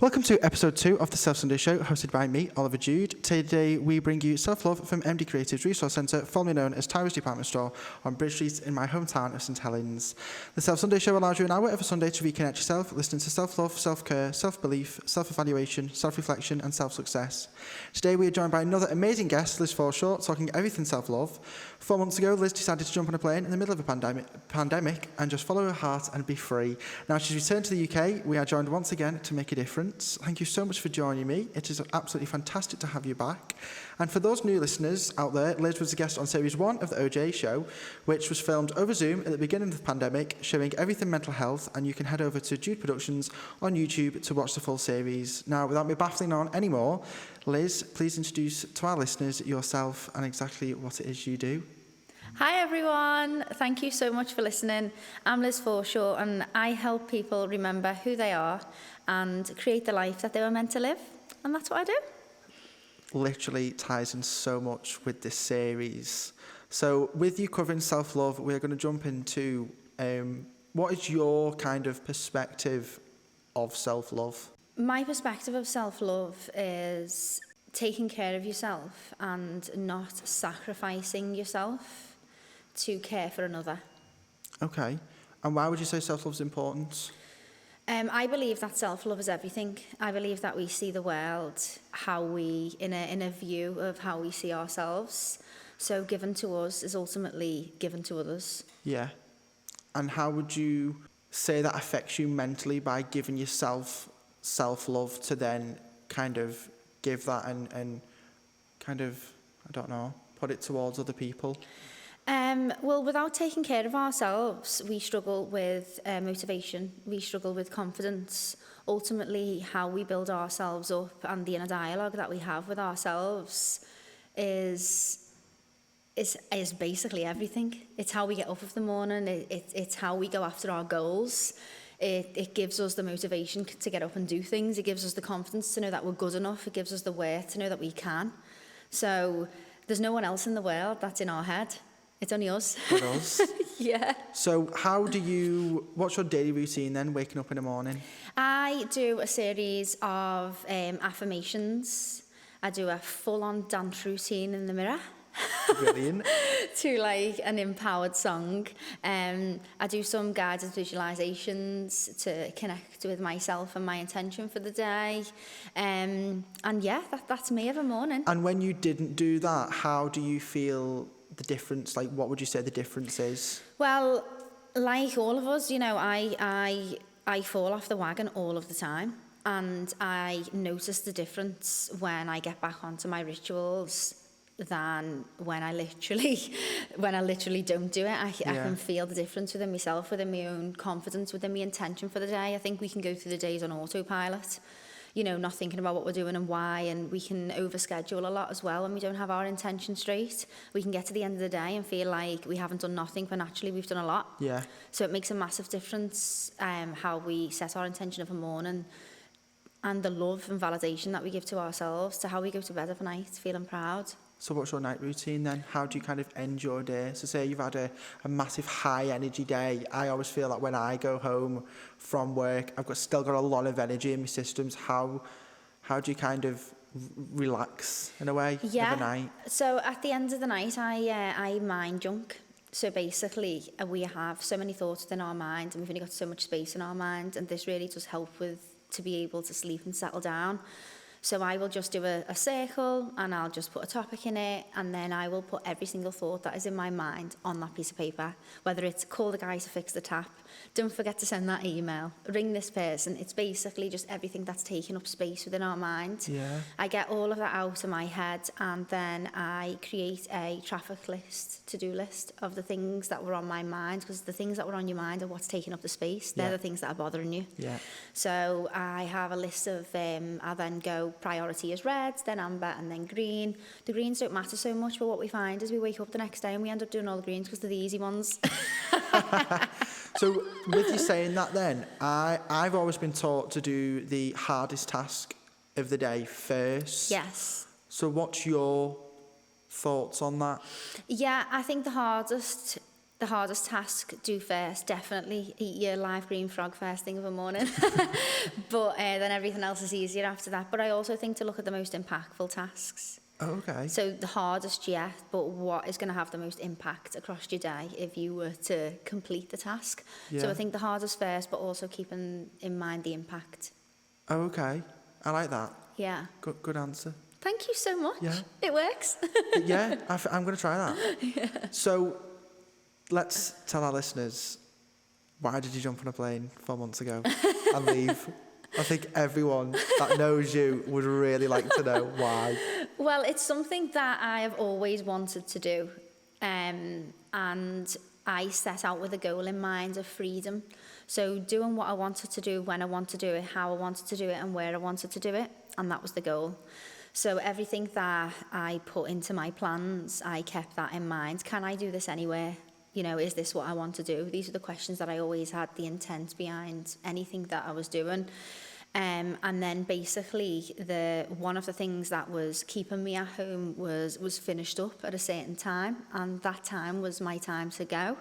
Welcome to episode 2 of the Self Sunday Show, hosted by me, Oliver Jude. Today we bring you Self-Love from MD Creative's Resource Centre, formerly known as Tyra's Department Store, on Bridge Street in my hometown of St Helens. The Self Sunday Show allows you an hour every Sunday to reconnect yourself, listening to self-love, self-care, self-belief, self-evaluation, self-reflection and self-success. Today we are joined by another amazing guest, Liz Forshaw, talking everything self-love. 4 months ago, Liz decided to jump on a plane in the middle of a pandemic and just follow her heart and be free. Now she's returned to the UK. We are joined once again to make a difference. Thank you so much for joining me. It is absolutely fantastic to have you back. And for those new listeners out there, Liz was a guest on Series 1 of the OJ Show, which was filmed over Zoom at the beginning of the pandemic, showing everything mental health, and you can head over to Jude Productions on YouTube to watch the full series. Now, without me baffling on anymore, Liz, please introduce to our listeners yourself and exactly what it is you do. Hi everyone, thank you so much for listening. I'm Liz Forshaw and I help people remember who they are and create the life that they were meant to live, and that's what I do. Literally ties in so much with this series. So with you covering self-love, we're going to jump into what is your kind of perspective of self-love? My perspective of self-love is taking care of yourself and not sacrificing yourself to care for another. Okay. And why would you say self-love is important? I believe that self-love is everything. I believe that we see the world how we, in a view of how we see ourselves. So given to us is ultimately given to others. Yeah. And how would you say that affects you mentally by giving yourself self-love to then kind of give that and kind of, I don't know, put it towards other people? Well, without taking care of ourselves, we struggle with motivation, we struggle with confidence. Ultimately, how we build ourselves up and the inner dialogue that we have with ourselves is basically everything. It's how we get up of the morning, it's how we go after our goals. It gives us the motivation to get up and do things. It gives us the confidence to know that we're good enough. It gives us the worth to know that we can. So there's no one else in the world that's in our head. It's only us. But us? Yeah. So what's your daily routine then, waking up in the morning? I do a series of affirmations. I do a full-on dance routine in the mirror. Brilliant. To like an empowered song. I do some guided visualizations to connect with myself and my intention for the day. And yeah, that's me every morning. And when you didn't do that, how do you feel the difference? Like, what would you say the difference is? Well, like all of us, you know, I fall off the wagon all of the time. And I notice the difference when I get back onto my rituals than when I literally don't do it. I can feel the difference within myself, within my own confidence, within my intention for the day. I think we can go through the days on autopilot, you know, not thinking about what we're doing and why, and we can overschedule a lot as well when we don't have our intention straight. We can get to the end of the day and feel like we haven't done nothing when actually we've done a lot. Yeah. So it makes a massive difference how we set our intention of a morning and the love and validation that we give to ourselves to how we go to bed every night feeling proud. So what's your night routine then? How do you kind of end your day? So say you've had a massive high energy day. I always feel that when I go home from work, I've still got a lot of energy in my systems. How do you kind of relax in a way of a night? So at the end of the night, I mind junk. So basically, we have so many thoughts within our mind, and we've only got so much space in our mind, and this really does help to be able to sleep and settle down. So I will just do a circle and I'll just put a topic in it, and then I will put every single thought that is in my mind on that piece of paper, whether it's call the guy to fix the tap, don't forget to send that email, ring this person. It's basically just everything that's taking up space within our mind. Yeah. I get all of that out of my head, and then I create a traffic list, to-do list of the things that were on my mind, because the things that were on your mind are what's taking up the space. They're the things that are bothering you. Yeah. So I have a list of, I then go priority is red, then amber, and then green. The greens don't matter so much, but what we find is we wake up the next day and we end up doing all the greens because they're the easy ones. So with you saying that then, I've always been taught to do the hardest task of the day first. Yes. So what's your thoughts on that? Yeah, I think the hardest The hardest task, do first, definitely. Eat your live green frog first thing of a morning. But then everything else is easier after that. But I also think to look at the most impactful tasks. Oh, okay. So the hardest, yeah, but what is going to have the most impact across your day if you were to complete the task? Yeah. So I think the hardest first, but also keeping in mind the impact. Oh, okay. I like that. Yeah. Good answer. Thank you so much. Yeah. It works. Yeah, I'm going to try that. Yeah. So let's tell our listeners, why did you jump on a plane 4 months ago and leave? I think everyone that knows you would really like to know why. Well, it's something that I have always wanted to do. And I set out with a goal in mind of freedom. So doing what I wanted to do, when I wanted to do it, how I wanted to do it, and where I wanted to do it. And that was the goal. So everything that I put into my plans, I kept that in mind. Can I do this anywhere? You know, is this what I want to do? These are the questions that I always had the intent behind anything that I was doing. And then basically one of the things that was keeping me at home was finished up at a certain time, and that time was my time to go.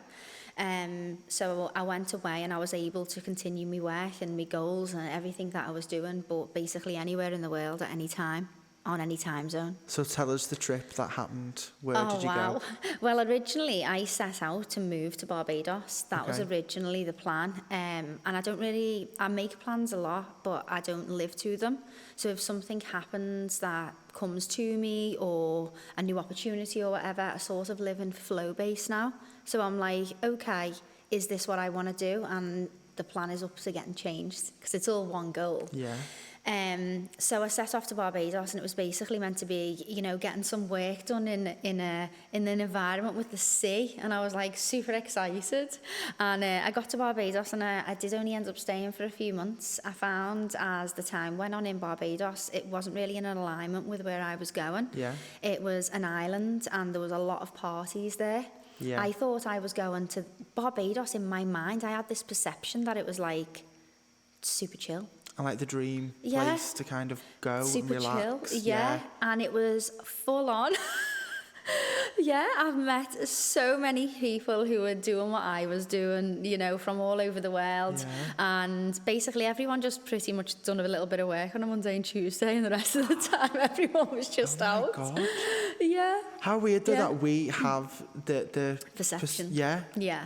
So I went away and I was able to continue my work and my goals and everything that I was doing, but basically anywhere in the world at any time, on any time zone. So tell us the trip that happened. Where did you go? Well, originally I set out to move to Barbados. That was originally the plan. And I make plans a lot, but I don't live to them. So if something happens that comes to me, or a new opportunity or whatever, I sort of live in flow base now. So I'm like, okay, is this what I want to do? And the plan is up to getting changed because it's all one goal. Yeah. So I set off to Barbados, and it was basically meant to be, you know, getting some work done in an environment with the sea, and I was like super excited. And I got to Barbados, and I did only end up staying for a few months. I found as the time went on in Barbados, it wasn't really in alignment with where I was going. Yeah. It was an island, and there was a lot of parties there. Yeah. I thought I was going to Barbados. In my mind, I had this perception that it was like super chill. I like the dream place to kind of go super and relax. Chill. Yeah. And it was full on. Yeah, I've met so many people who were doing what I was doing, you know, from all over the world. Yeah. And basically everyone just pretty much done a little bit of work on a Monday and Tuesday, and the rest of the time everyone was just out. Oh my God. Yeah. How weird though that we have the perception. Yeah.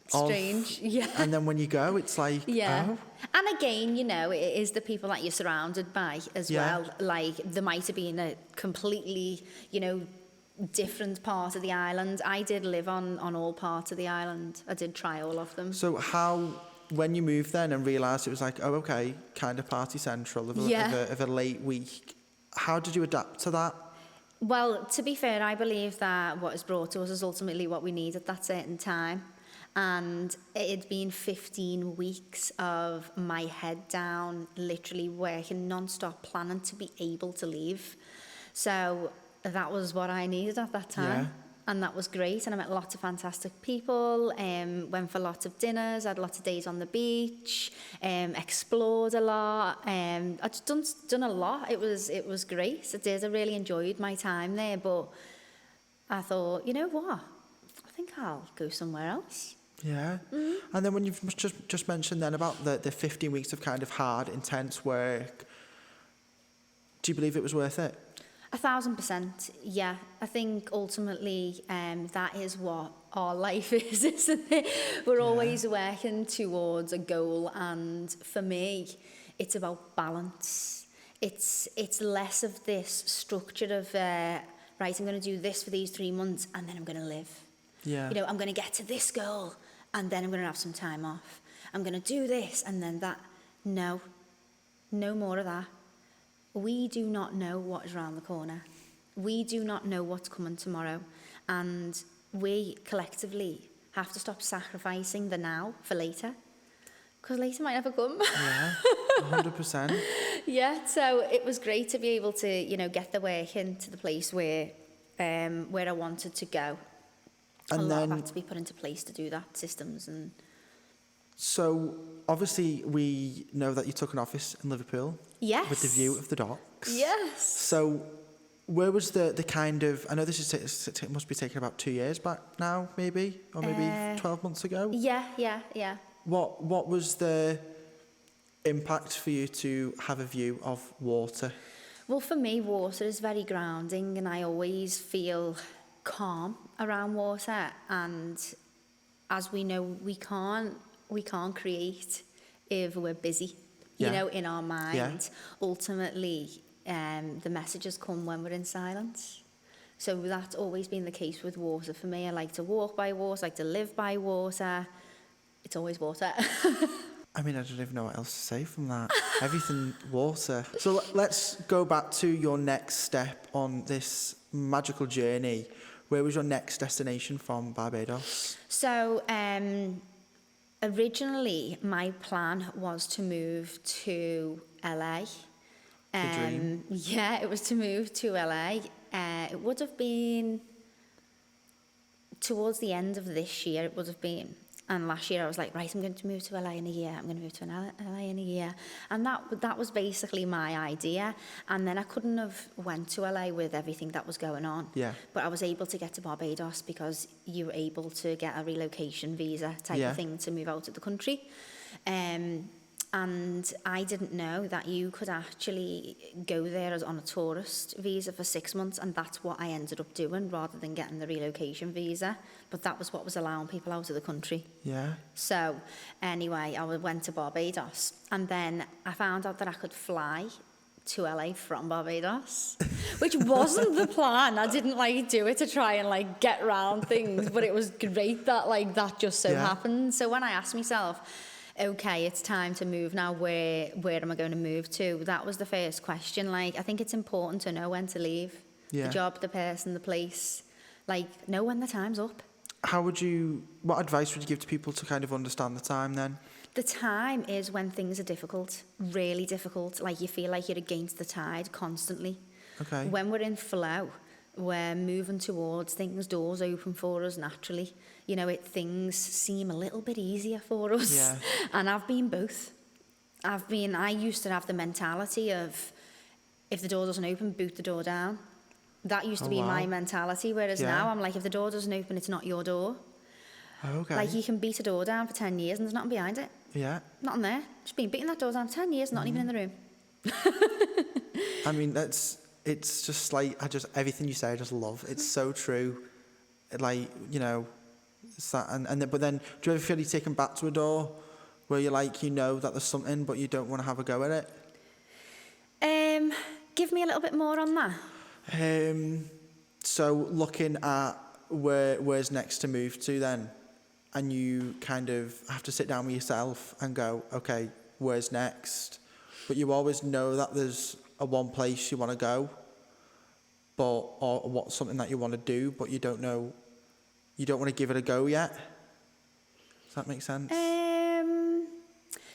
Strange. Yeah. And then when you go, it's like, oh. And again, you know, it is the people that you're surrounded by as well. Like, there might have been a completely, you know, different part of the island. I did live on all parts of the island. I did try all of them. So how, when you moved then and realised it was like, oh, okay, kind of party central of a late week, how did you adapt to that? Well, to be fair, I believe that what is brought to us is ultimately what we need at that certain time. And it had been 15 weeks of my head down, literally working non-stop, planning to be able to leave. So that was what I needed at that time. Yeah. And that was great. And I met lots of fantastic people, went for lots of dinners, had lots of days on the beach, explored a lot. I'd done a lot. It was great. I really enjoyed my time there. But I thought, you know what? I think I'll go somewhere else. Yeah. Mm-hmm. And then when you've just mentioned then about the 15 weeks of kind of hard, intense work, do you believe it was worth it? 1,000%, yeah. I think ultimately that is what our life is, isn't it? We're always working towards a goal, and for me, it's about balance. It's less of this structure of, right, I'm going to do this for these 3 months, and then I'm going to live. Yeah. You know, I'm going to get to this goal, and then I'm going to have some time off. I'm going to do this, and then that. No more of that. We do not know what is around the corner. We do not know what's coming tomorrow. And we collectively have to stop sacrificing the now for later. Because later might never come. Yeah, 100%. Yeah, so it was great to be able to, you know, get the work into the place where I wanted to go. And a lot then had to be put into place to do that, systems and... So, obviously, we know that you took an office in Liverpool. Yes. With the view of the docks. Yes. So, where was the kind of, I know this is must be taking about 2 years back now, maybe, or maybe 12 months ago. Yeah. What was the impact for you to have a view of water? Well, for me, water is very grounding, and I always feel calm around water. And as we know, we can't create if we're busy, you know, in our mind. Yeah. Ultimately, the messages come when we're in silence. So that's always been the case with water for me. I like to walk by water, I like to live by water. It's always water. I mean, I don't even know what else to say from that. Everything water. So let's go back to your next step on this magical journey. Where was your next destination from Barbados? So originally, my plan was to move to LA. The dream. Yeah, it was to move to LA. It would have been towards the end of this year, it would have been. And last year I was like, right, I'm going to move to LA in a year. I'm going to move to LA in a year. And that was basically my idea. And then I couldn't have went to LA with everything that was going on. Yeah. But I was able to get to Barbados because you were able to get a relocation visa type of thing to move out of the country. And I didn't know that you could actually go there as on a tourist visa for 6 months, and that's what I ended up doing rather than getting the relocation visa. But that was what was allowing people out of the country. Yeah. So anyway, I went to Barbados, and then I found out that I could fly to LA from Barbados, which wasn't the plan. I didn't do it to try and get round things, but it was great that that just so happened. So when I asked myself, okay, it's time to move now, where am I going to move to? That was the first question. I think it's important to know when to leave. The job, the person, the place. Know when the time's up. What advice would you give to people to kind of understand the time then? The time is when things are difficult, really difficult. You feel like you're against the tide constantly. Okay. When we're in flow, we're moving towards things, doors open for us naturally. Things seem a little bit easier for us. Yeah. And I've been both. I used to have the mentality of, if the door doesn't open, boot the door down. That used to be my mentality, whereas now I'm if the door doesn't open, it's not your door. Okay. You can beat a door down for 10 years and there's nothing behind it. Yeah. Nothing there. Just been beating that door down for 10 years, not even in the room. I mean, it's just everything you say I just love. It's so true. It's that, but then do you ever feel you're taken back to a door where you're that there's something but you don't want to have a go at it? Give me a little bit more on that. So looking at where's next to move to then, and you kind of have to sit down with yourself and go, okay, where's next? But you always know that there's one place you want to go, or what's something that you want to do, but you don't know, you don't want to give it a go yet. Does that make sense?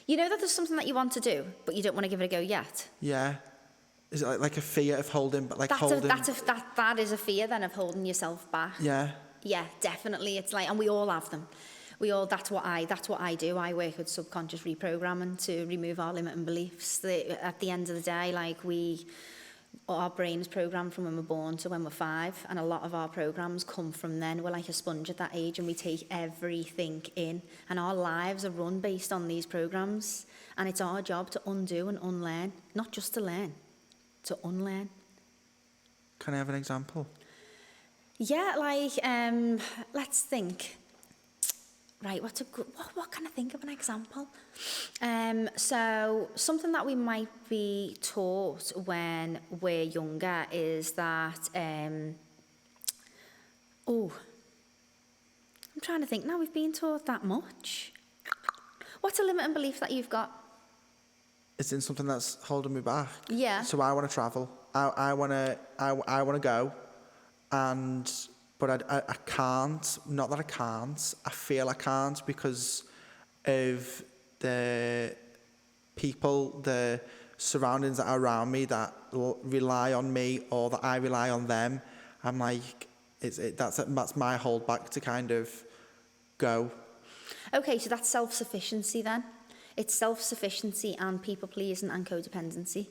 You know that there's something that you want to do, but you don't want to give it a go yet. Yeah. Is it like a fear of holding, but that is a fear then of holding yourself back. Yeah. Yeah, definitely. It's and we all have them. That's what I do. I work with subconscious reprogramming to remove our limiting beliefs. At the end of the day, our brain is programmed from when we're born to when we're 5, and a lot of our programs come from then. We're like a sponge at that age, and we take everything in, and our lives are run based on these programs, and it's our job to undo and unlearn, not just to learn, to unlearn. Can I have an example? Yeah, let's think. Right, what can I think of an example? So something that we might be taught when we're younger is that, I'm trying to think now, we've been taught that much. What's a limiting belief that you've got? Is it something that's holding me back? Yeah. So I want to travel. I want to go, but I can't. Not that I can't. I feel I can't because of the people, the surroundings that are around me that rely on me, or that I rely on them. I'm that's my holdback to kind of go. Okay, so that's self-sufficiency then. It's self-sufficiency and people-pleasing and codependency.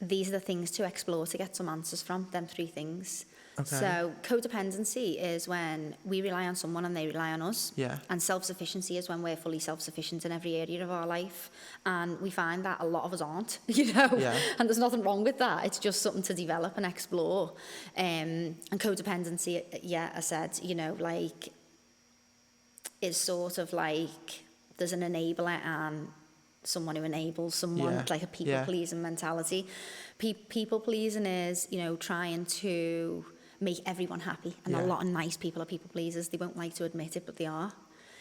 these are the things to explore to get some answers from, them 3 things. Okay. So codependency is when we rely on someone and they rely on us. Yeah. And self-sufficiency is when we're fully self-sufficient in every area of our life. And we find that a lot of us aren't, you know. Yeah. And there's nothing wrong with that. It's just something to develop and explore. And codependency, yeah, I said, you know, like, is sort of like there's an enabler and someone who enables someone, Yeah. like a people-pleasing mentality. People-pleasing is, you know, trying to make everyone happy. And a lot of nice people are people-pleasers. They won't like to admit it, but they are.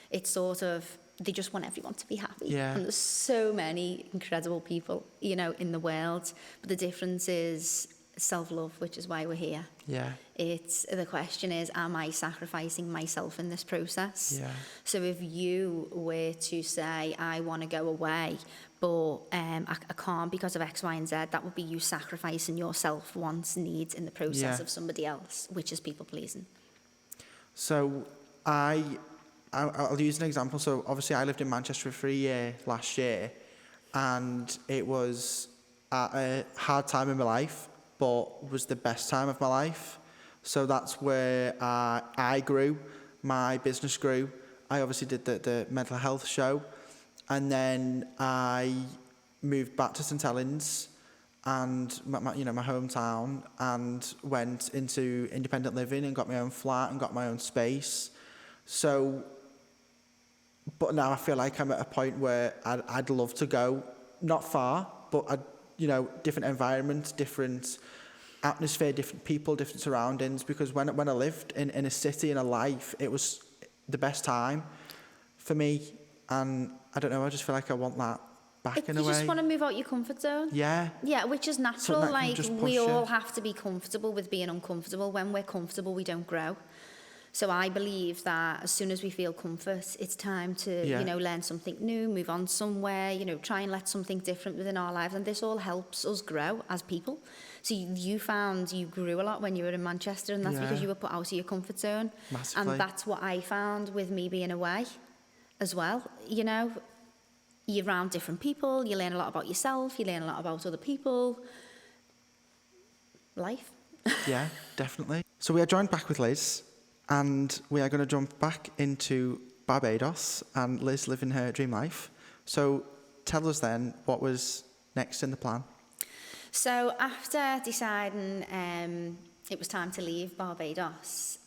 It's sort of, they just want everyone to be happy. Yeah. And there's so many incredible people, you know, in the world. But the difference is self-love, which is why we're here. Yeah. It's, the question is, am I sacrificing myself in this process? Yeah. So if you were to say, I want to go away, but I can't because of X, Y, and Z, that would be you sacrificing yourself, wants, needs in the process of somebody else, which is people-pleasing. So I'll use an example. So obviously I lived in Manchester for a year last year, and it was a hard time in my life, but was the best time of my life. So that's where I grew, my business grew. I obviously did the mental health show, and then I moved back to St Helens and my hometown, and went into independent living and got my own flat and got my own space. So, but now I feel like I'm at a point where I'd love to go, not far, but different environments, different atmosphere, different people, different surroundings. Because when I lived in a city, in a life, it was the best time for me. And I don't know, I just feel like I want that back in a way. You just want to move out your comfort zone. Yeah. Yeah, which is natural. Something that can Like, just push we you. all have to be comfortable with being uncomfortable. When we're comfortable, we don't grow. So I believe that as soon as we feel comfort, it's time to, learn something new, move on somewhere, try and let something different within our lives. And this all helps us grow as people. So you found you grew a lot when you were in Manchester, and that's because you were put out of your comfort zone. Massively. And that's what I found with me being away as well. You're around different people, you learn a lot about yourself, you learn a lot about other people. Life. Yeah, definitely. So we are joined back with Liz, and we are going to jump back into Barbados and Liz living her dream life. So tell us then, what was next in the plan? So after deciding it was time to leave Barbados,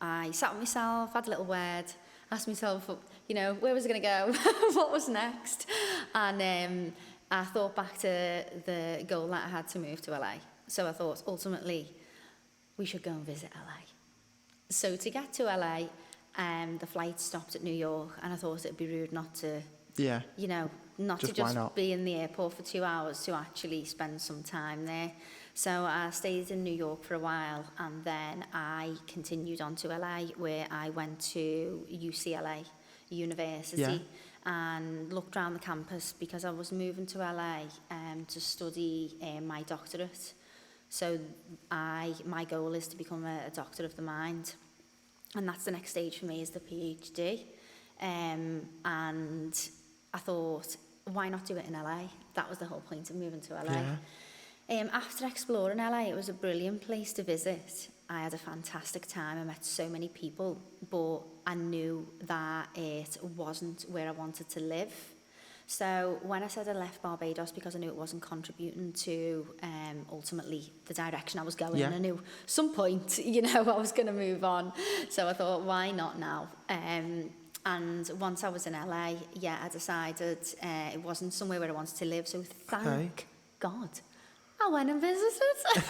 I sat with myself, had a little word, asked myself, where was I going to go? What was next? And I thought back to the goal that I had to move to LA. So I thought, ultimately, we should go and visit LA. So to get to LA, the flight stopped at New York, and I thought it'd be rude not to, not Just to why just not? be in the airport for 2 hours, to actually spend some time there. So I stayed in New York for a while, and then I continued on to LA, where I went to UCLA University and looked around the campus, because I was moving to LA to study my doctorate. So my goal is to become a doctor of the mind, and that's the next stage for me, is the PhD. And I thought, why not do it in LA? That was the whole point of moving to LA. Yeah. After exploring LA, it was a brilliant place to visit. I had a fantastic time. I met so many people, but I knew that it wasn't where I wanted to live. So when I said I left Barbados because I knew it wasn't contributing to ultimately the direction I was going, I knew some point, I was going to move on. So I thought, why not now? And once I was in LA, I decided it wasn't somewhere where I wanted to live. So thank God I went and visited.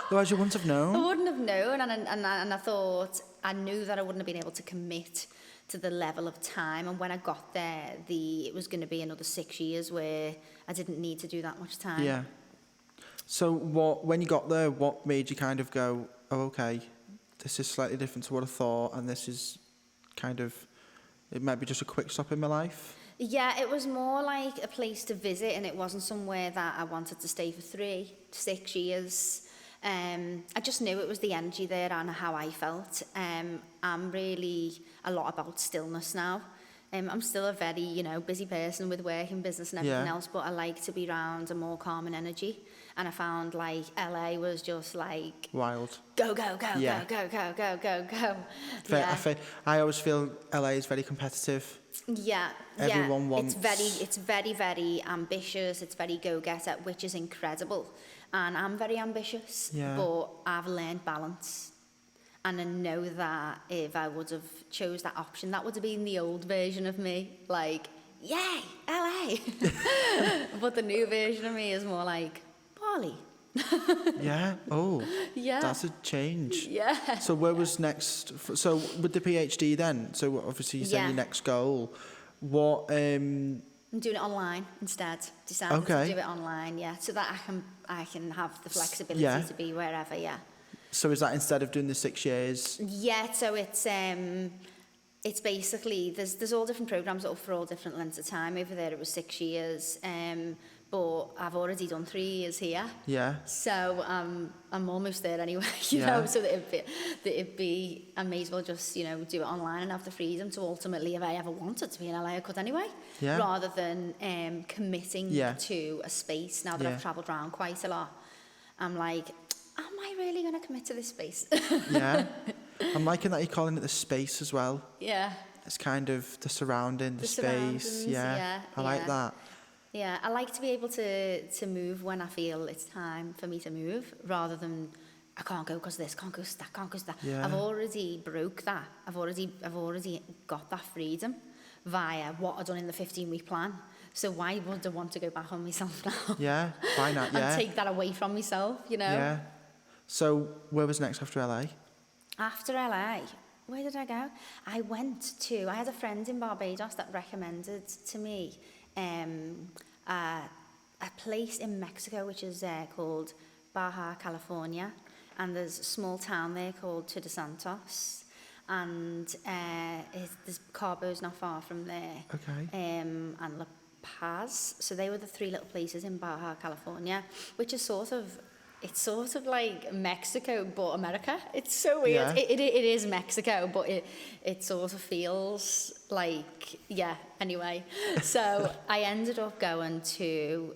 Otherwise you wouldn't have known. I wouldn't have known, and I thought, I knew that I wouldn't have been able to commit to the level of time. And when I got there, it was going to be another 6 years where I didn't need to do that much time. Yeah. So when you got there, what made you kind of go, oh, okay, this is slightly different to what I thought, and this is kind of, it might be just a quick stop in my life? Yeah, it was more like a place to visit, and it wasn't somewhere that I wanted to stay for 3 to 6 years. I just knew it was the energy there and how I felt. I'm really a lot about stillness now. I'm still a very, busy person with work and business and everything else, but I like to be around a more calming energy. And I found like LA was just like wild. Go, go, go, Yeah. go, go, go, go, go. I always feel LA is very competitive. Yeah, Everyone wants. It's very, very ambitious. It's very go-getter, which is incredible. And I'm very ambitious, but I've learned balance. And I know that if I would have chose that option, that would have been the old version of me. Like, yay, LA. But the new version of me is more like, Bali. Yeah. Oh. Yeah. That's a change. Yeah. So where was next? So with the PhD then? So obviously you said your next goal. What? I'm doing it online instead. Decided to do it online. Yeah. So that I can have the flexibility to be wherever. Yeah. So is that instead of doing the 6 years? Yeah. So it's basically there's all different programs up for all different lengths of time. Over there it was 6 years. But I've already done 3 years here. Yeah. So I'm almost there anyway, you know. So that it'd be I may as well just, do it online and have the freedom to ultimately, if I ever wanted to be in LA, I could anyway. Yeah. Rather than committing to a space. Now that I've travelled around quite a lot, I'm like, am I really going to commit to this space? Yeah. I'm liking that you're calling it the space as well. Yeah. It's kind of the surrounding, the space. Yeah. I like that. Yeah, I like to be able to move when I feel it's time for me to move, rather than I can't go because this, can't go because that, can't go because that. Yeah. I've already broke that. I've already got that freedom via what I've done in the 15-week plan. So why would I want to go back on myself now? Yeah, why not? Yeah. And take that away from myself, Yeah. So where was next after LA? After LA, where did I go? I had a friend in Barbados that recommended to me a place in Mexico which is called Baja California, and there's a small town there called Todos Santos, and there's Cabo's not far from there. Okay. And La Paz. So they were the 3 little places in Baja California, which is sort of like Mexico but America. It's so weird. Yeah. It is Mexico, but it sort of feels like, anyway. So I ended up going to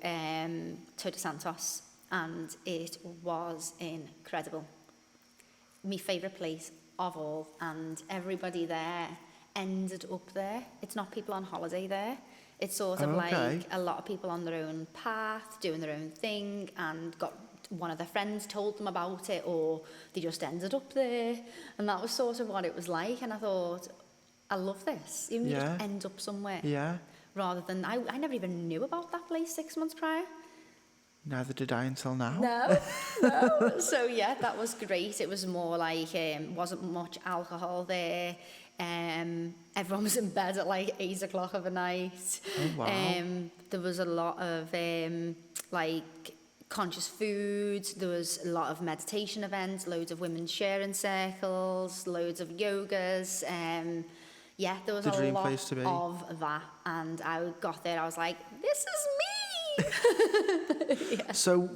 Todos Santos, and it was incredible. My favourite place of all, and everybody there ended up there. It's not people on holiday there. It's sort of like a lot of people on their own path, doing their own thing, and got one of their friends told them about it, or they just ended up there, and that was sort of what it was like. And I thought, I love this. You just end up somewhere. Yeah. Rather than I never even knew about that place 6 months prior. Neither did I until now. No. So that was great. It was more like wasn't much alcohol there. Everyone was in bed at like 8 o'clock of the night. Oh, wow. There was a lot of conscious food. There was a lot of meditation events, loads of women sharing circles, loads of yogas. There was a lot of that. And I got there, I was like, this is me. So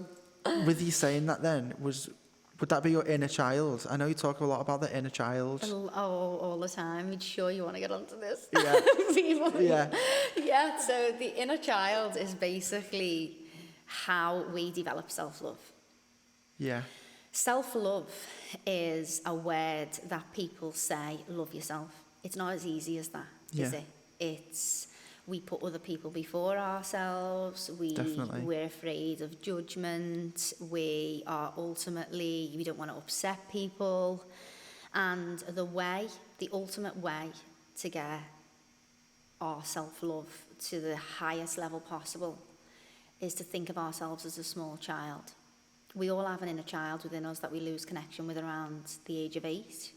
with you saying that then, would that be your inner child? I know you talk a lot about the inner child. All the time. You sure you want to get onto this? Yeah. People. Yeah, so the inner child is basically how we develop self-love. Yeah. Self-love is a word that people say, love yourself. It's not as easy as that, is it? It's, we put other people before ourselves. We're afraid of judgment. We don't want to upset people. And the ultimate way to get our self-love to the highest level possible is to think of ourselves as a small child. We all have an inner child within us that we lose connection with around the age of 8.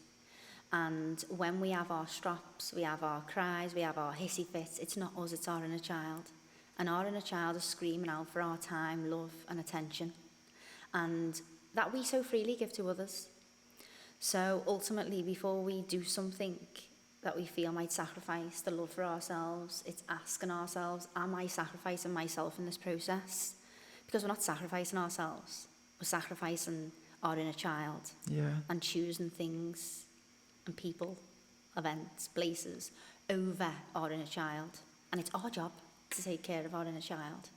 And when we have our strops, we have our cries, we have our hissy fits, it's not us, it's our inner child. And our inner child is screaming out for our time, love and attention. And that we so freely give to others. So ultimately, before we do something that we feel might sacrifice the love for ourselves, it's asking ourselves, am I sacrificing myself in this process? Because we're not sacrificing ourselves, we're sacrificing our inner child. And choosing things and people, events, places over our inner child. And it's our job to take care of our inner child.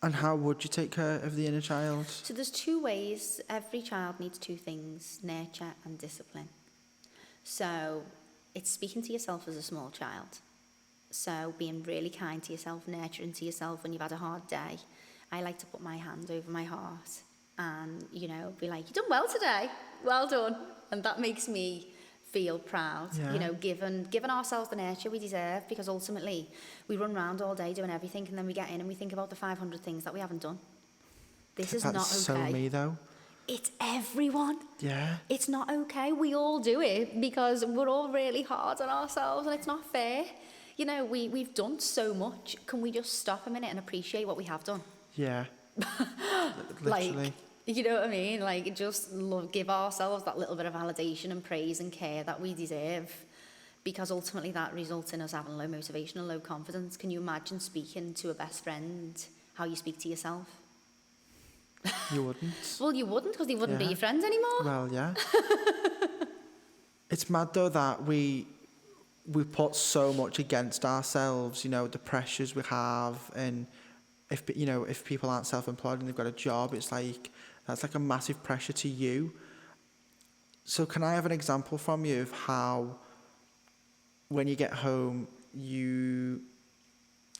And how would you take care of the inner child? So there's two ways. Every child needs two things, nurture and discipline. So it's speaking to yourself as a small child. So being really kind to yourself, nurturing to yourself when you've had a hard day. I like to put my hand over my heart and, you know, be like, you've done well today. Well done. And that makes me feel proud, Yeah. you know, giving ourselves the nurture we deserve, because ultimately we run around all day doing everything and then we get in and we think about the 500 things that we haven't done. This is That's not okay. so me, though. It's everyone. Yeah. It's not okay. We all do it because we're all really hard on ourselves and it's not fair. You know, we've done so much. Can we just stop a minute and appreciate what we have done? Yeah. Like, Literally. you know what I mean? Like, just give ourselves that little bit of validation and praise and care that we deserve, because ultimately that results in us having low motivation and low confidence. Can you imagine speaking to a best friend how you speak to yourself? You wouldn't. Well, you wouldn't, because they wouldn't be Yeah. your friends anymore. Well, yeah. It's mad, though, that we put so much against ourselves, you know, the pressures we have, and if people aren't self-employed and they've got a job, it's like, that's like a massive pressure to you. So can I have an example from you of how, when you get home, you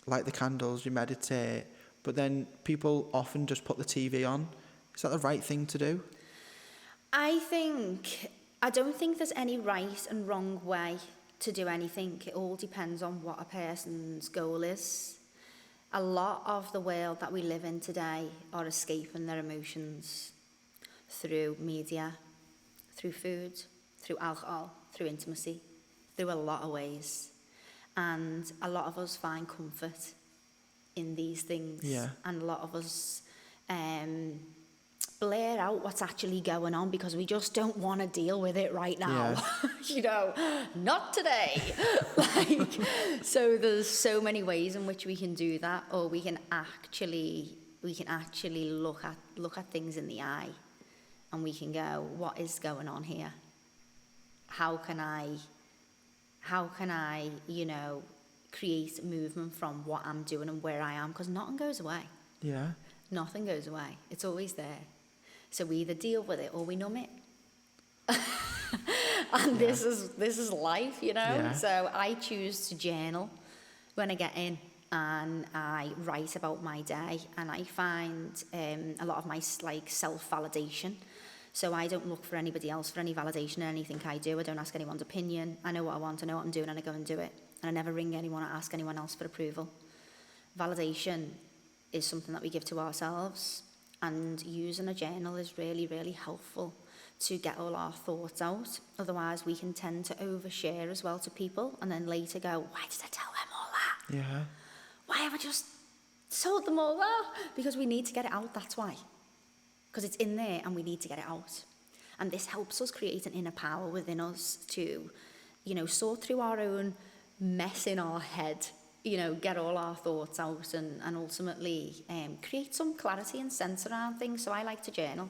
light the candles, you meditate, but then people often just put the TV on? Is that the right thing to do? I don't think there's any right and wrong way to do anything. It all depends on what a person's goal is. A lot of the world that we live in today are escaping their emotions through media, through food, through alcohol, through intimacy, through a lot of ways. And a lot of us find comfort in these things. Yeah. And a lot of us blare out what's actually going on because we just don't want to deal with it right now. Yeah. You know, not today. Like, so there's so many ways in which we can do that, or we can actually look at things in the eye, and we can go, what is going on here? How can I, you know, create movement from what I'm doing and where I am? Because nothing goes away. Yeah. Nothing goes away. It's always there. So we either deal with it or we numb it. And this is life, you know. Yeah. So I choose to journal when I get in, and I write about my day, and I find a lot of my self-validation. So I don't look for anybody else for any validation in anything I do. I don't ask anyone's opinion. I know what I want, I know what I'm doing, and I go and do it. And I never ring anyone or ask anyone else for approval. Validation is something that we give to ourselves, and using a journal is really, really helpful to get all our thoughts out. Otherwise, we can tend to overshare as well to people, and then later go, why did I tell them all that? Yeah. Why have I just told them all that? Because we need to get it out, that's why. Because it's in there and we need to get it out. And this helps us create an inner power within us to, you know, sort through our own mess in our head, you know, get all our thoughts out, and ultimately create some clarity and sense around things. So I like to journal.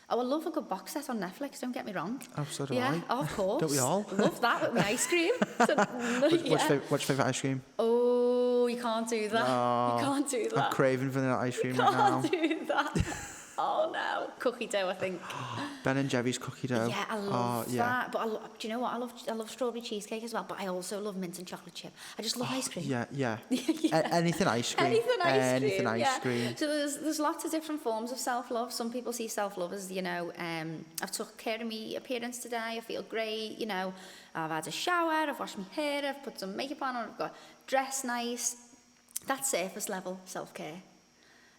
Oh, I love a good box set on Netflix, don't get me wrong. Oh, so do yeah, I. of course. Don't we all? Love that with my ice cream. So, What's your favourite ice cream? Oh, you can't do that. Oh, You can't do that. I'm craving vanilla ice cream You right now. can't do that. Oh no, cookie dough, I think. Ben and Jerry's cookie dough. Yeah, I love Oh, yeah. that. But do you know what? I love strawberry cheesecake as well. But I also love mint and chocolate chip. I just love ice cream. Yeah, yeah. Yeah. Anything ice cream. Anything ice cream. cream. So there's lots of different forms of self-love. Some people see self-love as, you know, I've took care of my appearance today. I feel great. You know, I've had a shower. I've washed my hair. I've put some makeup on. I've got dressed nice. That's surface level self-care.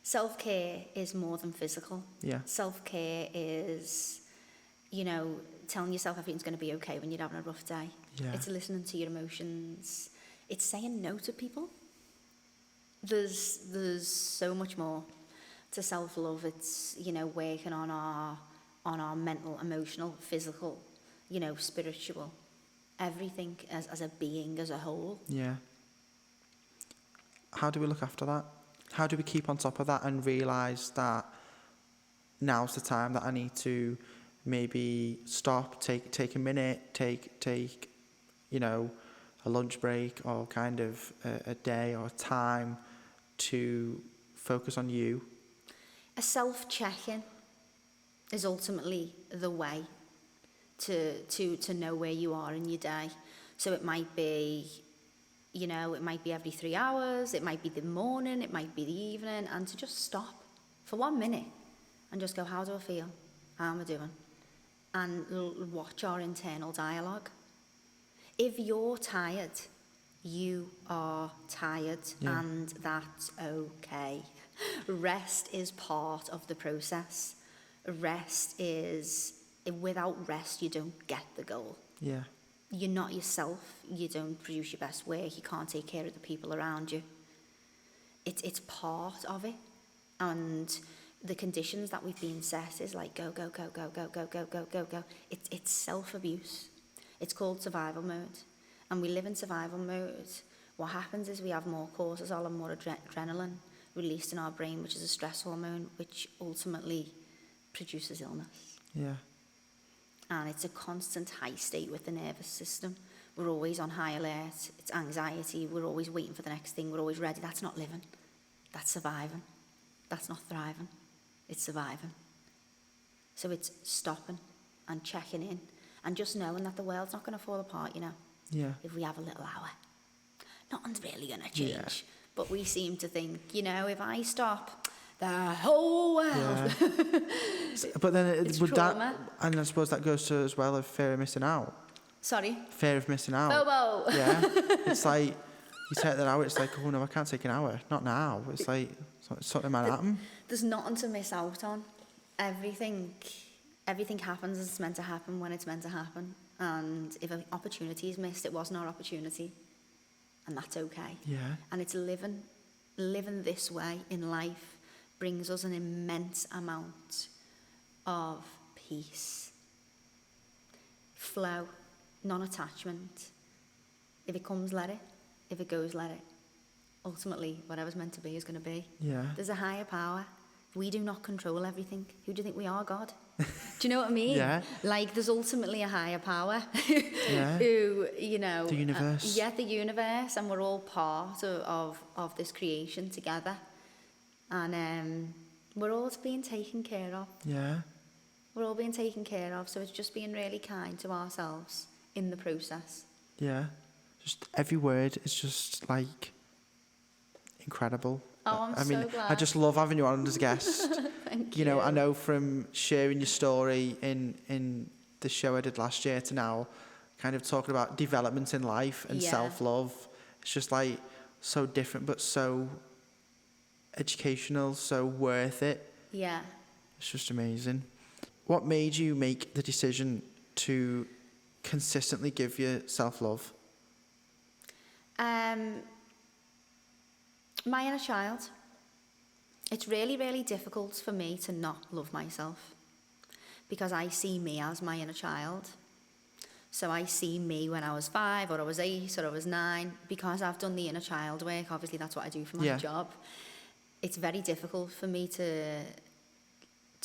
Self-care is more than physical. Yeah. Self-care is, you know, telling yourself everything's going to be okay when you're having a rough day. Yeah. It's listening to your emotions. It's saying no to people. There's so much more to self-love. It's, you know, working on our mental, emotional, physical, you know, spiritual, everything as a being, as a whole. Yeah. How do we look after that? How do we keep on top of that and realise that now's the time that I need to maybe stop, take a minute, take, you know, a lunch break or kind of a day or time to focus on you? A self-check-in is ultimately the way to know where you are in your day. So it might be, it might be every 3 hours, it might be the morning, it might be the evening, and to just stop for 1 minute and just go, how do I feel? How am I doing? And watch our internal dialogue. If you're tired, you are tired, and that's okay. Rest is part of the process. Without rest, you don't get the goal. Yeah. You're not yourself, you don't produce your best work, you can't take care of the people around you. It's part of it. And the conditions that we've been set is like go, go, go, go, go, go, go, go, go, go. It's self-abuse. It's called survival mode. And we live in survival mode. What happens is we have more cortisol and more adrenaline released in our brain, which is a stress hormone, which ultimately produces illness. Yeah. And it's a constant high state with the nervous system. We're always on high alert. It's anxiety. We're always waiting for the next thing. We're always ready. That's not living. That's surviving. That's not thriving. It's surviving. So it's stopping and checking in and just knowing that the world's not going to fall apart, Yeah. if we have a little hour. Nothing's really going to change. Yeah. But we seem to think, if I stop, the whole world. Yeah. But then It's would trauma. and I suppose that goes to as well of fear of missing out. Sorry? Fear of missing out. Bobo. Yeah. It's like, you take that hour, it's like, oh no, I can't take an hour. Not now. It's like, something might happen. There's nothing to miss out on. Everything happens as it's meant to happen when it's meant to happen. And if an opportunity is missed, it wasn't our opportunity. And that's okay. Yeah. And it's living this way in life brings us an immense amount of peace, flow, non-attachment. If it comes, let it. If it goes, let it. Ultimately, whatever's meant to be is going to be. Yeah. There's a higher power. We do not control everything. Who do you think we are, God? Do you know what I mean? Yeah. Like, there's ultimately a higher power Yeah. who, The universe. the universe, and we're all part of this creation together. And we're all being taken care of. Yeah. We're all being taken care of, so it's just being really kind to ourselves in the process. Yeah. Just every word is just like incredible. Oh, I'm so glad. I just love having you on as a guest. Thank You know, I know from sharing your story in the show I did last year to now, kind of talking about development in life and Yeah. self-love. It's just like so different, but so educational, so worth it. Yeah. It's just amazing. What made you make the decision to consistently give you self-love? My inner child. It's really, really difficult for me to not love myself because I see me as my inner child. So I see me when I was 5 or I was 8 or I was 9 because I've done the inner child work. Obviously, that's what I do for my job. It's very difficult for me to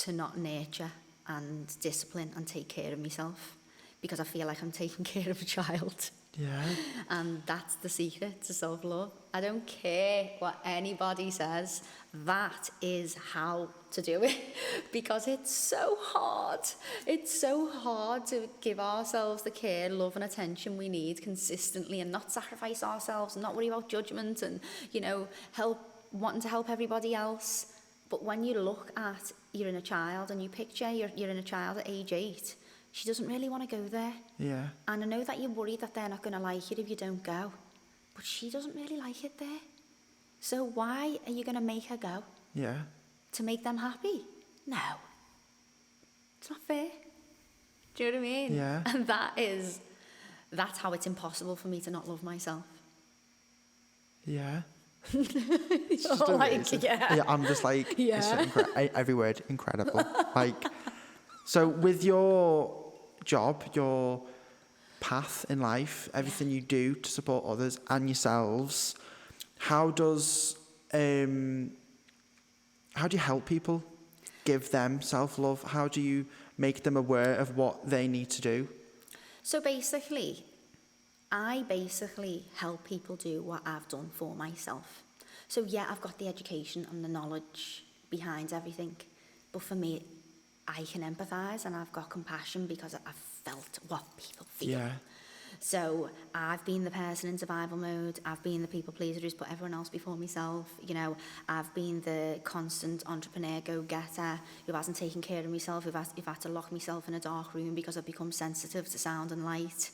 not nurture and discipline and take care of myself because I feel like I'm taking care of a child. Yeah. And that's the secret to self-love. I don't care what anybody says. That is how to do it because it's so hard. It's so hard to give ourselves the care, love and attention we need consistently and not sacrifice ourselves and not worry about judgment and, wanting to help everybody else. But when you look at your inner child and you picture your inner child at age 8, she doesn't really want to go there. Yeah. And I know that you're worried that they're not going to like it if you don't go. But she doesn't really like it there. So why are you going to make her go? Yeah. To make them happy? No. It's not fair. Do you know what I mean? Yeah. And that's how it's impossible for me to not love myself. Yeah. It's just amazing. Yeah, I'm just like, Yeah. it's every word, incredible. Like, so with your job, your path in life, everything you do to support others and yourselves, how do you help people? Give them self-love? How do you make them aware of what they need to do? So basically, I basically help people do what I've done for myself. So yeah, I've got the education and the knowledge behind everything, but for me, I can empathise and I've got compassion because I've felt what people feel. Yeah. So I've been the person in survival mode. I've been the people pleaser who's put everyone else before myself. You know, I've been the constant entrepreneur go-getter who hasn't taken care of myself, who've had to lock myself in a dark room because I've become sensitive to sound and light.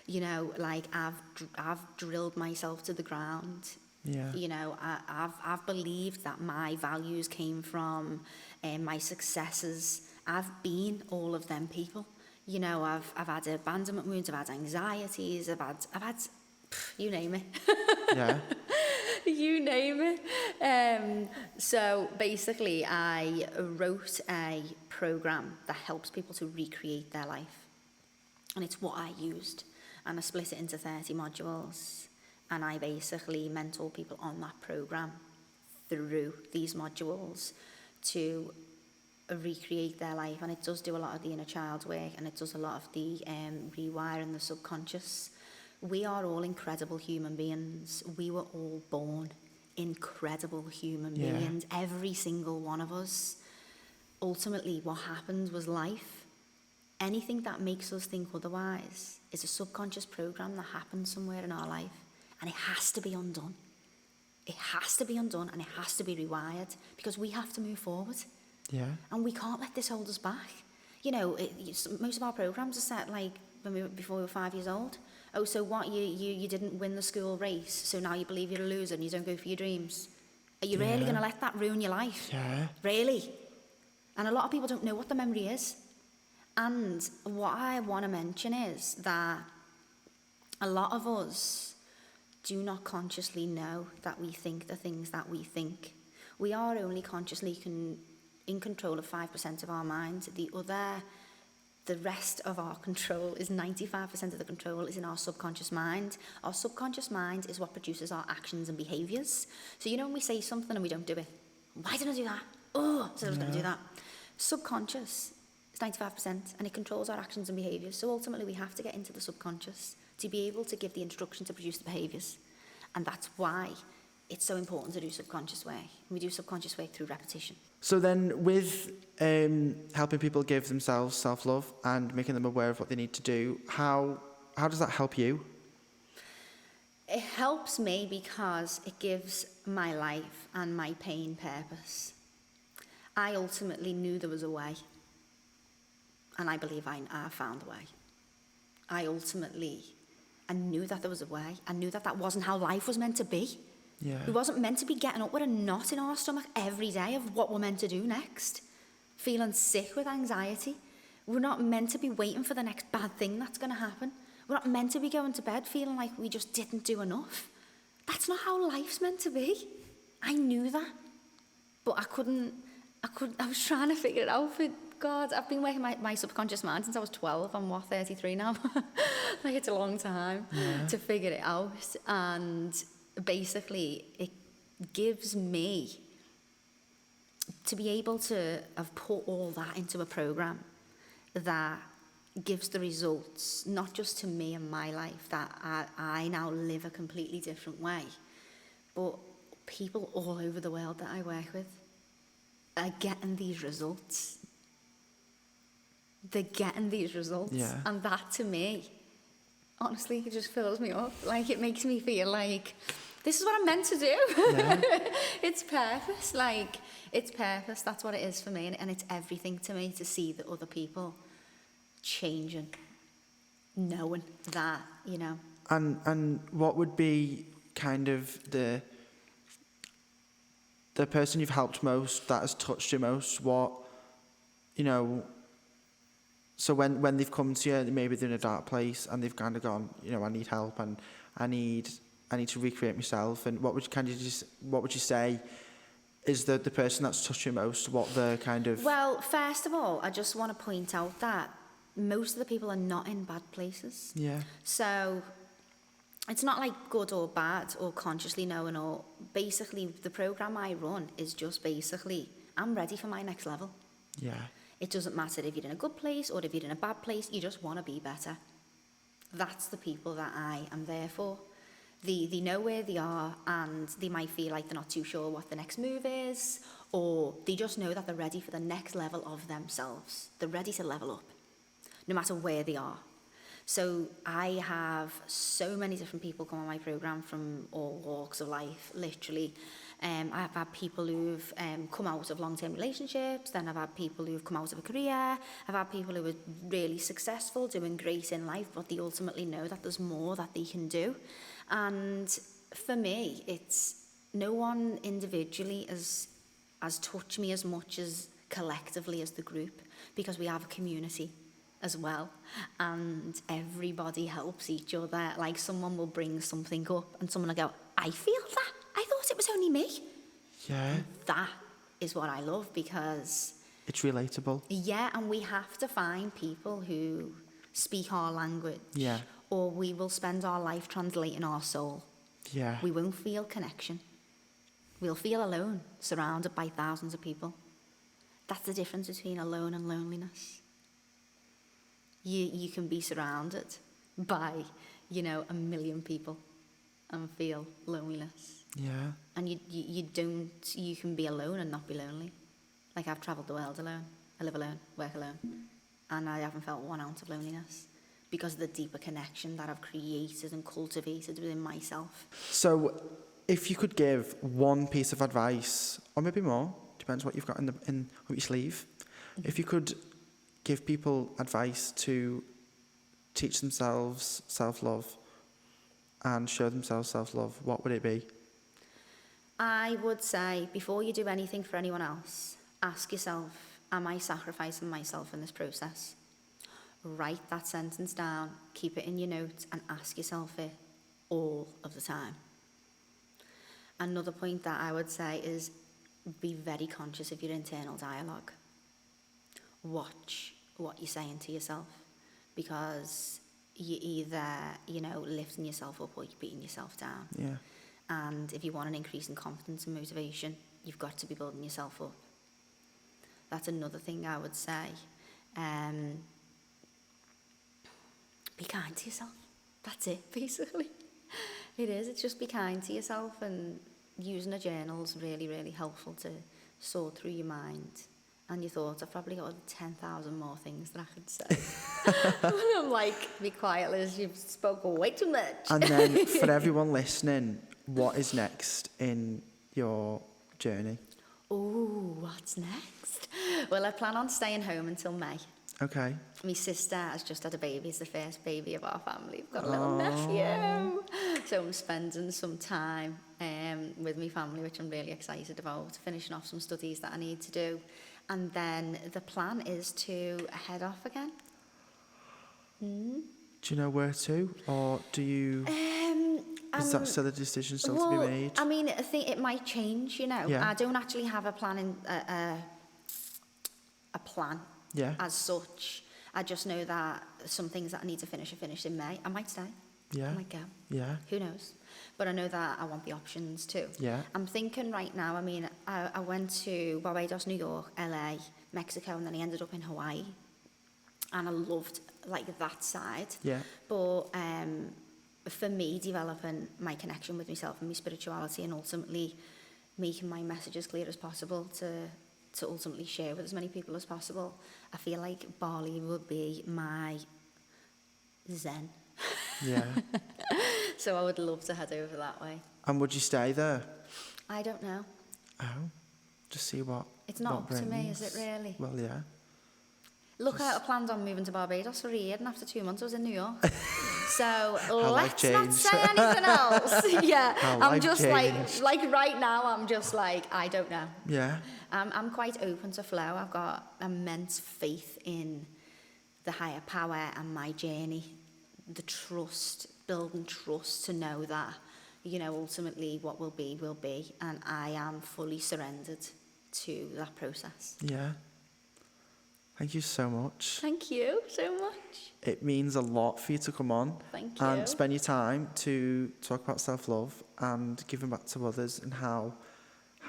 You know, like I've drilled myself to the ground. Yeah. You know, I've believed that my values came from my successes. I've been all of them people. You know, I've had abandonment wounds, I've had anxieties, I've had you name it. Yeah. You name it. So basically, I wrote a program that helps people to recreate their life. And it's what I used. And I split it into 30 modules. And I basically mentor people on that program through these modules to recreate their life. And it does do a lot of the inner child work, and it does a lot of the rewiring the subconscious. We are all incredible human beings. We were all born incredible human beings, every single one of us. Ultimately, what happened was life. Anything that makes us think otherwise is a subconscious program that happened somewhere in our life, and it has to be undone. It has to be undone, and it has to be rewired, because we have to move forward. Yeah. And we can't let this hold us back. You know, most of our programs are set like before we were 5 years old. Oh, so what, you didn't win the school race, so now you believe you're a loser and you don't go for your dreams. Are you really going to let that ruin your life? Yeah. Really? And a lot of people don't know what the memory is. And what I want to mention is that a lot of us do not consciously know that we think the things that we think. We are only consciously in control of 5% of our mind. The rest of our control is 95% of the control is in our subconscious mind. Our subconscious mind is what produces our actions and behaviours. So you know when we say something and we don't do it, why didn't I do that? Oh, I said I was going to do that. Subconscious is 95% and it controls our actions and behaviours. So ultimately we have to get into the subconscious to be able to give the instruction to produce the behaviours. And that's why it's so important to do subconscious work. And we do subconscious work through repetition. So then with helping people give themselves self-love and making them aware of what they need to do, how does that help you? It helps me because it gives my life and my pain purpose. I ultimately knew there was a way. And I believe I found a way. I knew that there was a way. I knew that wasn't how life was meant to be. Yeah. We wasn't meant to be getting up with a knot in our stomach every day of what we're meant to do next. Feeling sick with anxiety. We're not meant to be waiting for the next bad thing that's going to happen. We're not meant to be going to bed feeling like we just didn't do enough. That's not how life's meant to be. I knew that. But I was trying to figure it out for God. I've been working my subconscious mind since I was 12. I'm 33 now. Like it's a long time to figure it out. And basically it gives me to be able to have put all that into a program that gives the results not just to me and my life, that I now live a completely different way, but people all over the world that I work with are getting these results. They're getting these results. And that to me, honestly, it just fills me up. Like it makes me feel like this is what I'm meant to do. It's purpose. Like it's purpose. That's what it is for me. And it's everything to me to see that other people changing, knowing that, you know. And what would be kind of the person you've helped most, that has touched you most? What, you know, so when they've come to you, maybe they're in a dark place and they've kind of gone, you know, I need help and I need to recreate myself. And what would you say is the person that's touched you most? What the kind of... Well, first of all, I just want to point out that most of the people are not in bad places. Yeah. So it's not like good or bad or consciously knowing, or basically the program I run is just basically, I'm ready for my next level. Yeah. It doesn't matter if you're in a good place or if you're in a bad place, you just want to be better. That's the people that I am there for. They know where they are, and they might feel like they're not too sure what the next move is, or they just know that they're ready for the next level of themselves. They're ready to level up, no matter where they are. So I have so many different people come on my program from all walks of life, literally. I've had people who've come out of long-term relationships, then I've had people who've come out of a career, I've had people who are really successful, doing great in life, but they ultimately know that there's more that they can do. And for me, it's no one individually has touched me as much as collectively as the group, because we have a community as well, and everybody helps each other. Like, someone will bring something up and someone will go, I feel that, I thought it was only me. Yeah. And that is what I love, because It's relatable. yeah, and we have to find people who speak our language, Yeah. or we will spend our life translating our soul. Yeah. We won't feel connection. We'll feel alone, surrounded by thousands of people. That's the difference between alone and loneliness. You can be surrounded by, 1 million people and feel loneliness. Yeah. And you can be alone and not be lonely. Like, I've travelled the world alone. I live alone, work alone. And I haven't felt 1 ounce of loneliness, because of the deeper connection that I've created and cultivated within myself. So, if you could give one piece of advice, or maybe more, depends what you've got in up your sleeve. If you could give people advice to teach themselves self-love and show themselves self-love, what would it be? I would say, before you do anything for anyone else, ask yourself, am I sacrificing myself in this process? Write that sentence down, keep it in your notes, and ask yourself it all of the time. Another point that I would say is, be very conscious of your internal dialogue. Watch what you're saying to yourself, because you're either, lifting yourself up or you're beating yourself down. Yeah. And if you want an increase in confidence and motivation, you've got to be building yourself up. That's another thing I would say. Be kind to yourself. That's it, basically. It is. It's just be kind to yourself, and using a journal is really, really helpful to sort through your mind and your thoughts. I've probably got 10,000 more things that I could say. I'm like, be quiet, Liz, you've spoken way too much. And then, for everyone listening, what is next in your journey? Oh, what's next? Well, I plan on staying home until May. Okay. My sister has just had a baby. It's the first baby of our family. We've got a little nephew. So I'm spending some time with my family, which I'm really excited about, finishing off some studies that I need to do. And then the plan is to head off again. Do you know where to? Or do you... is that still a decision to be made? I mean, I think it might change, Yeah. I don't actually have a plan as such. I just know that some things that I need to finish are finished in May. I might stay. Yeah. I might go. Yeah. Who knows? But I know that I want the options too. Yeah. I'm thinking right now, I mean, I went to Barbados, New York, LA, Mexico, and then I ended up in Hawaii. And I loved, that side. Yeah. But for me, developing my connection with myself and my spirituality, and ultimately making my message as clear as possible to ultimately share with as many people as possible, I feel like Bali would be my zen. Yeah. So I would love to head over that way. And would you stay there? I don't know. Oh. Just see what... It's not what up to me, brings. is it really? Well, yeah. Look, I planned on moving to Barbados for a year, and after 2 months I was in New York. So life let's not changed. say anything else. Yeah, How I'm life just changed. like right now, I'm just like, I don't know. Yeah. I'm quite open to flow. I've got immense faith in the higher power and my journey, the trust, building trust to know that, ultimately what will be, and I am fully surrendered to that process. Yeah. Thank you so much. Thank you so much. It means a lot for you to come on Thank you. and spend your time to talk about self-love and giving back to others, and how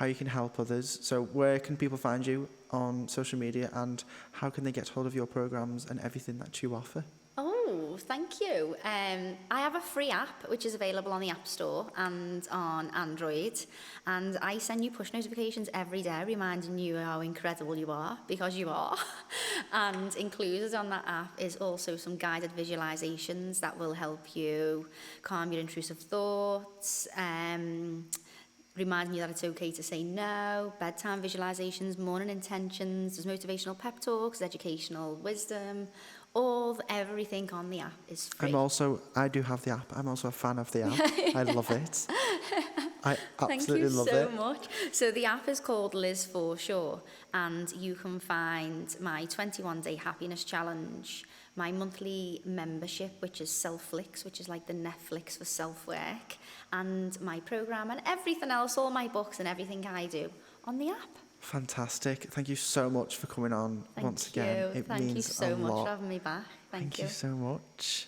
you can help others. So where can people find you on social media, and how can they get hold of your programs and everything that you offer? Oh, thank you. I have a free app which is available on the App Store and on Android, and I send you push notifications every day reminding you how incredible you are, because you are. And included on that app is also some guided visualizations that will help you calm your intrusive thoughts, reminding you that it's okay to say no, bedtime visualizations, morning intentions, there's motivational pep talks, educational wisdom, everything on the app is free. I do have the app. I'm also a fan of the app. I love it. I absolutely love it. Thank you so much. So the app is called Liz Forshaw, and you can find my 21-day happiness challenge, my monthly membership, which is Selflix, which is like the Netflix for self-work, and my program and everything else, all my books and everything I do on the app. Fantastic. Thank you so much for coming on once again. It Thank you means so a much lot. for having me back. Thank you so much.